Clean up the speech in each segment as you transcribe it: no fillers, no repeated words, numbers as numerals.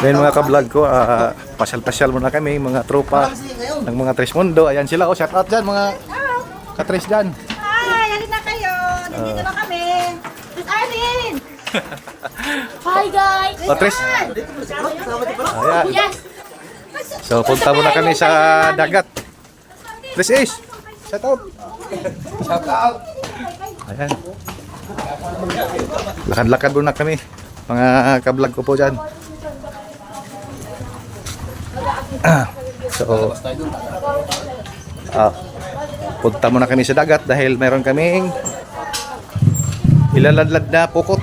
So yun mga ka-vlog ko, pasyal-pasyal muna kami, mga tropa ng mga Tres Mundo. Ayan sila, oh, shout out dyan mga ka-tres dyan. Hi, halina kayo. Nandito na kami. Miss Arlene. Hi guys. Oh, Tres. Ayan. Yes. So punta muna kami sa dagat. Tres Ace, shout out. Shout out. Ayan. Lakad-lakad muna kami, mga ka-vlog ko po dyan. So, punta muna kami sa dagat dahil meron kaming ilaladlad na pukot.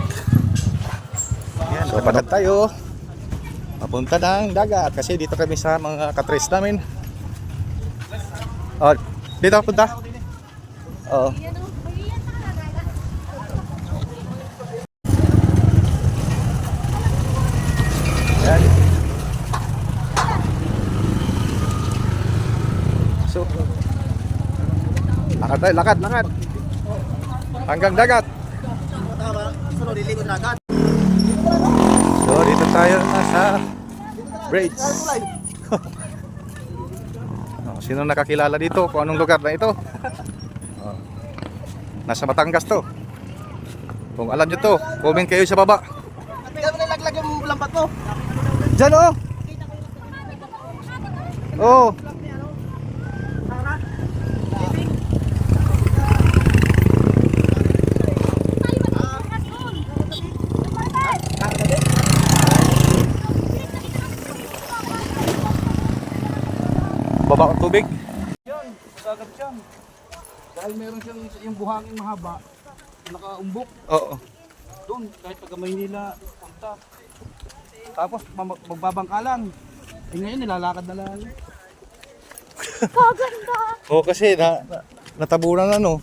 So, pagkat tayo papunta ng dagat kasi dito kami sa mga katres namin. Oh, dito punta. Oh. Yan. So, lakad tayo, lakad. Hanggang dagat. So, dito tayo nasa bridge. Oh, sino nakakilala dito kung anong lugar na ito? Oh, nasa Batangas to. Kung alam nyo to, comment kayo sa baba. Tingnan mo nilaglag yung lampat mo. Diyan oh. Oh. Baba ang tubig. Yan, magagad siya. Dahil meron siyang yung buhangin mahaba, nakaumbok Oo. doon kahit taga Maynila punta. Tapos magbabangka lang. Eh ngayon nilalakad na lang. Kaganda. Oh, kasi natabunan na no.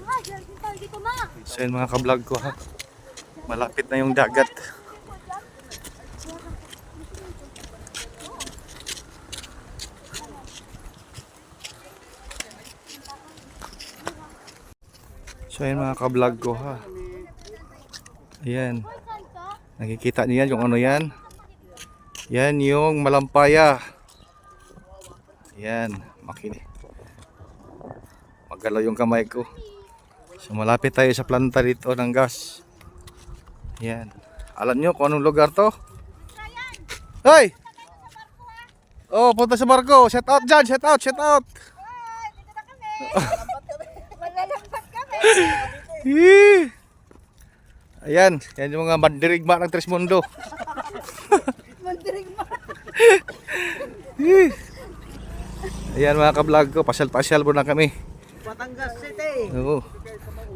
Ma, dito ma. So yun mga ka-vlog ko ha. Malapit na yung dagat. So yun mga ka-vlog ko ha. Ayan. Nakikita niyo yan kung ano yan. Yan yung malampaya. Yan. Magalaw yung kamay ko. So malapit tayo sa planta dito ng gas. Yan. Alam nyo kung anong lugar to? Hoy! Oh, punta sa barko. Shout out dyan. Shout out. Dito na kami. Malalampat kami. Hii. Ayan, yan yung mga mandirigma ng Tres Mundo. Mandirigma. Ayan mga ka-vlog ko, pasyal-pasyal muna kami. Batangas City. Oo.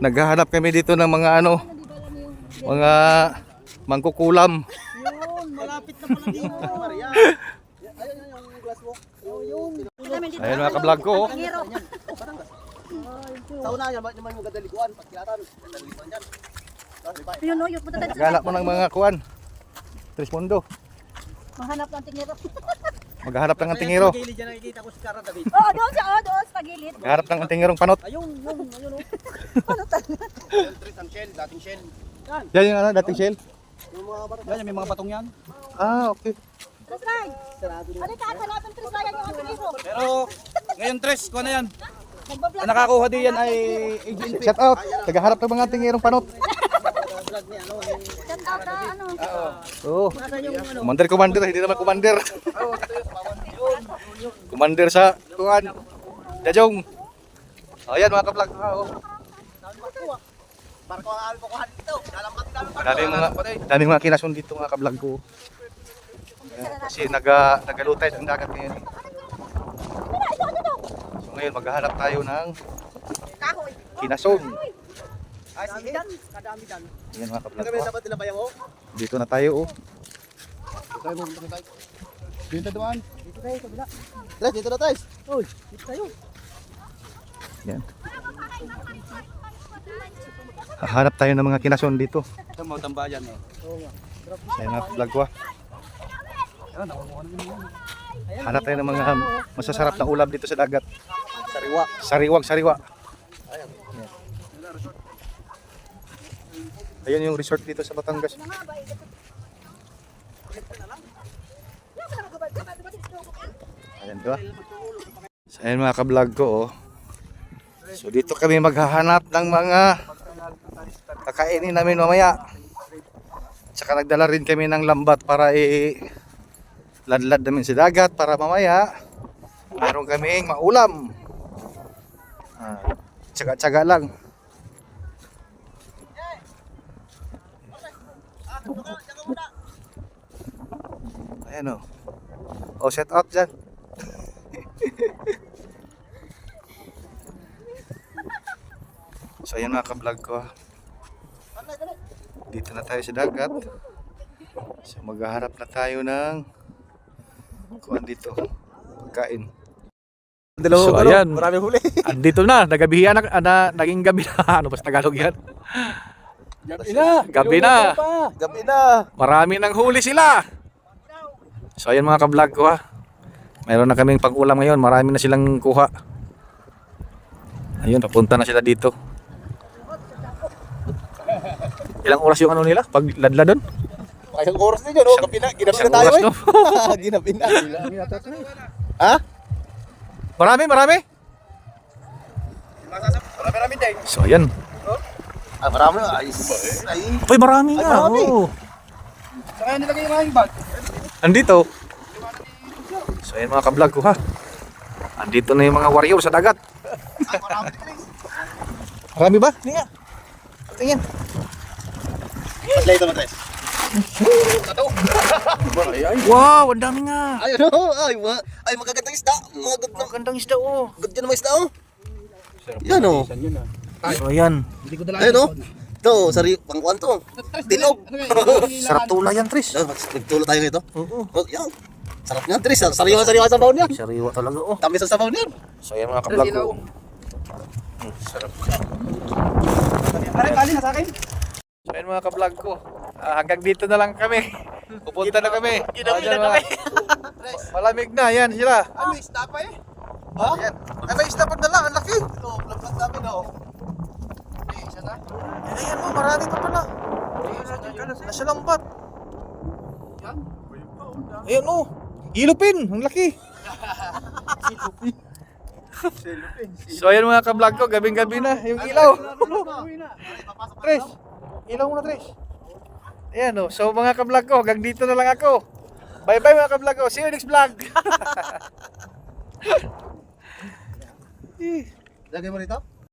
Naghahanap kami dito ng mga mga mangkukulam. Yun, malapit na pala dito. Maria. Ayun yung glass mo. Yun. Ayan mga ka-vlog ko. Oh. Sa una naman yung gadalikuan, pagkilatan. Gadalikuan dyan. Yun o, yun. Punta tayo. Naghahanap mo ng mga kuwan. Tres Mundo. Mahanap ng tingero. Maghahanap ng antingero. Sa gilid dyan nakikita ko si Cara David. Oo, doon siya. Oo, doon sa gilid. Maghahanap ng antingerong panot. Ayun o. Ano talaga? Tres ang shell, dating shell. Yan. Yan yung ano, dating shell. Yung mga bato. Yan, may mga batong yan. Ah, okay. Trisay. Sarado na. Ano ka? Hanapin Trisay yan yung tingero. Pero, ngayon Tres, kung ano yan? Nagbablog. Ang nakakuha din yan ay agent. Shout out. Naghahanap ng mga antingerong panot. Vlog niya, ano? Shout out na ano. Oo. Nasaan yung ano? Commander, hindi naman commander. Commander sa kuwan. Jajong. Ayan mga ka-vlog. Barko ang amin kukuhan dito. Dalampat. Daming mga kinasun dito mga ka-vlog ko. Ayan, kasi nagalutay ang dagat ngayon. So ngayon maghahanap tayo ng Kahoy. kinasun. Ay, sige. Kadami dyan. Ayan mga ka-vlog Kami ko. dapat nila bayaw mo? Dito na tayo oh. Tayo mo, tayo. Dito doon. Dito tayo, kabila. Tres, dito na tayo. Uy, dito tayo. Yan. Hahanap tayo ng mga kinasun dito. Ito mo tambayan eh. Oo nga. Ayan mga ka-vlog ko. Ayun, nakuha na yun. Hanap tayo ng mga masasarap na ulam dito sa dagat. Sariwa. Sariwa. Ayan yung resort dito sa Batangas. Ayan, diba? So, ayan mga ka-vlog ko, oh. So, dito kami maghahanap ng mga kakainin namin mamaya. Tsaka nagdala rin kami ng lambat para ladlad namin sa dagat para mamaya meron kaming maulam. Tsaga-tsaga lang. Ayan o. O, set out dyan. So ayan mga ka-vlog ko. Dito na tayo sa dagat. So maghaharap na tayo ng kuwan dito. Pagkain. So ayan. Marami huli. Andito na. Nagabihan na, naging gabi na. Ano ba sa Tagalog yan? Gabi na. Gabi na. Gabi na. Marami nang huli sila. So ayan mga ka-vlog ko ha. Mayroon na kaming pag-ulam ngayon. Marami na silang kuha. Ayun, papunta na sila dito. Ilang oras yung ano nila? Pag ladla doon? Isang oras din yun. Gabi na. Ginabi na tayo oras, no? Ginabi na. Ha? Marami. Marami din. So ayan. Marami. Ay. Uy, marami nga. marami. Oo. Saka nilagay yung aking bag. Andito. So ayan mga ka-vlog ko ha. Andito na yung mga warrior sa dagat. Marami din. Marami ba? Hindi nga. Tingin. Paglay ito matres. Wow, ang dami nga. Ay, ano? Ay, magagandang isda. Magandang isda oh. Ganda naman isda, oh. Yan, oh. So ayan. Ayun, oh. Ito, pangkuhan to. Tilog. Sarap tula yan, Tris. Nagtulo tayo nito. Oo. Oh, yan. Sarap niyan, Tris. Sariwa sa sabaw niya. Sariwa talaga oh. Tamis sa sabaw niyan. So ayan mga ka-vlog ko. Sarap. Kali na sa akin. So ayan mga ka-vlog ko. Hanggang dito na lang kami. Pupunta na kami. Ginabi na Ayan, kami. Malamig na, yan sila. May isda pa eh. Ha? Yan. Ay, may isda pa dala, ang laki. Oo, vlog namin, oh. Isa na. Ayan mo, marami pa pala. Nasa lambat. Yan. Ayan o. Ilupin, ang laki. So ayan mga ka-vlog ko, gabing-gabi na yung ilaw. Tres, ilaw muna Tres. Ayan o, so mga ka-vlog ko, hanggang dito na lang ako. Bye bye mga ka-vlog ko, see you next vlog. Lagay mo rito?